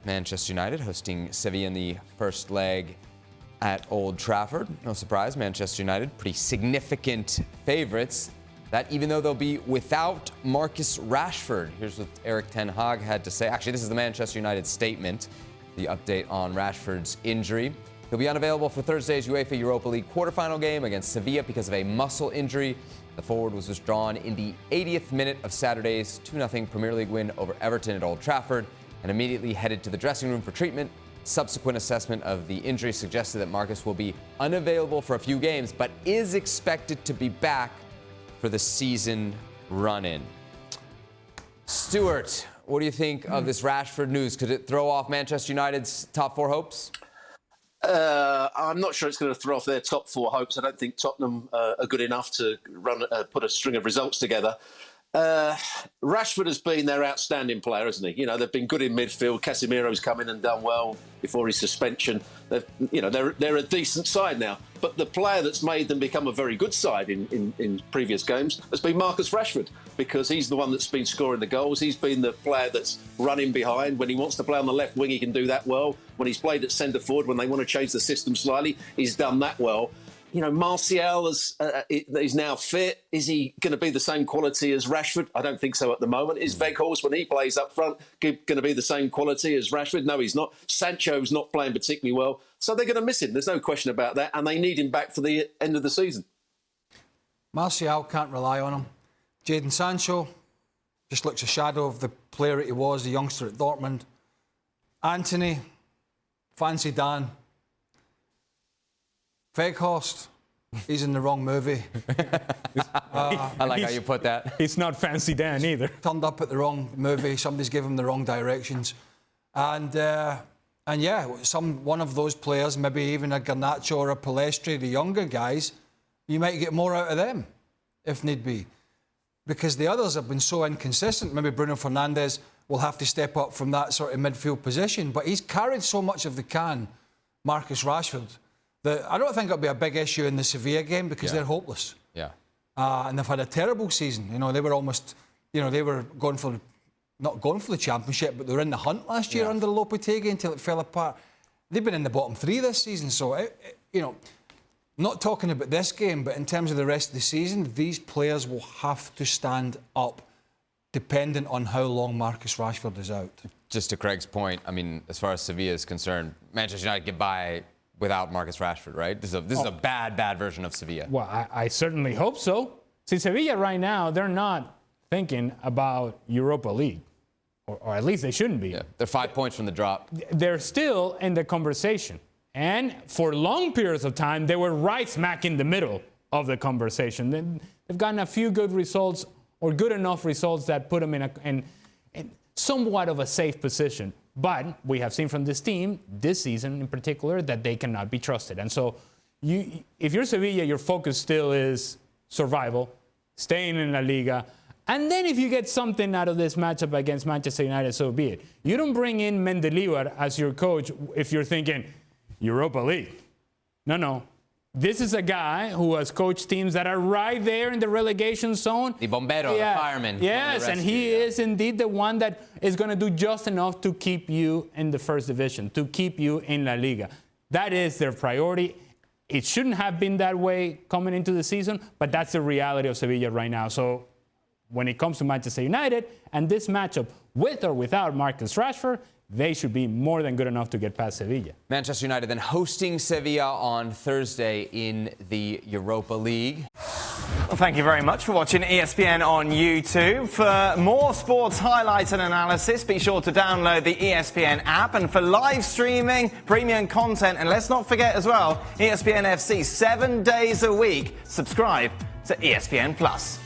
Manchester United hosting Sevilla in the first leg at Old Trafford. No surprise, Manchester United, pretty significant favorites. That even though they'll be without Marcus Rashford. Here's what Erik ten Hag had to say. Actually, this is the Manchester United statement, the update on Rashford's injury. He'll be unavailable for Thursday's UEFA Europa League quarterfinal game against Sevilla because of a muscle injury. The forward was withdrawn in the 80th minute of Saturday's 2-0 Premier League win over Everton at Old Trafford and immediately headed to the dressing room for treatment. Subsequent assessment of the injury suggested that Marcus will be unavailable for a few games, but is expected to be back for the season run-in. Stuart, what do you think of this Rashford news? Could it throw off Manchester United's top four hopes? I'm not sure it's going to throw off their top four hopes. I don't think Tottenham are good enough to put a string of results together. Rashford has been their outstanding player, hasn't he? You know, they've been good in midfield. Casemiro's come in and done well before his suspension. They're a decent side now. But the player that's made them become a very good side in previous games has been Marcus Rashford, because he's the one that's been scoring the goals. He's been the player that's running behind. When he wants to play on the left wing, he can do that well. When he's played at centre forward, when they want to change the system slightly, he's done that well. You know, Martial is now fit. Is he going to be the same quality as Rashford? I don't think so at the moment. Is Weghorst, when he plays up front, going to be the same quality as Rashford? No, he's not. Sancho's not playing particularly well. So they're going to miss him. There's no question about that. And they need him back for the end of the season. Martial can't rely on him. Jadon Sancho just looks a shadow of the player that he was, the youngster at Dortmund. Anthony, fancy Dan. Weghorst, he's in the wrong movie. I like how you put that. He's not fancy Dan either. Turned up at the wrong movie. Somebody's given him the wrong directions. And yeah, one of those players, maybe even a Garnacho or a Palestri, the younger guys, you might get more out of them, if need be. Because the others have been so inconsistent. Maybe Bruno Fernandes will have to step up from that sort of midfield position. But he's carried so much of the can, Marcus Rashford, that I don't think it'll be a big issue in the Sevilla game because they're hopeless. Yeah. And they've had a terrible season. You know, they were almost, they were not going for the championship, but they were in the hunt last year under Lopetegui until it fell apart. They've been in the bottom three this season. So, not talking about this game, but in terms of the rest of the season, these players will have to stand up dependent on how long Marcus Rashford is out. Just to Craig's point, I mean, as far as Sevilla is concerned, Manchester United get by without Marcus Rashford, right? This is a bad version of Sevilla. Well, I certainly hope so. See, Sevilla right now, they're not thinking about Europa League, or at least they shouldn't be. Yeah, they're 5 points from the drop. They're still in the conversation. And for long periods of time, they were right smack in the middle of the conversation. They've gotten a few good results, or good enough results that put them in somewhat of a safe position. But we have seen from this team, this season in particular, that they cannot be trusted. And so if you're Sevilla, your focus still is survival, staying in La Liga. And then if you get something out of this matchup against Manchester United, so be it. You don't bring in Mendilibar as your coach if you're thinking Europa League. No. This is a guy who has coached teams that are right there in the relegation zone. The bombero, the fireman. Yes, and he is indeed the one that is going to do just enough to keep you in the first division, to keep you in La Liga. That is their priority. It shouldn't have been that way coming into the season, but that's the reality of Sevilla right now. So when it comes to Manchester United and this matchup, with or without Marcus Rashford, they should be more than good enough to get past Sevilla. Manchester United then hosting Sevilla on Thursday in the Europa League. Well, thank you very much for watching ESPN on YouTube. For more sports highlights and analysis, be sure to download the ESPN app. And for live streaming, premium content, and let's not forget as well, ESPN FC 7 days a week. Subscribe to ESPN Plus.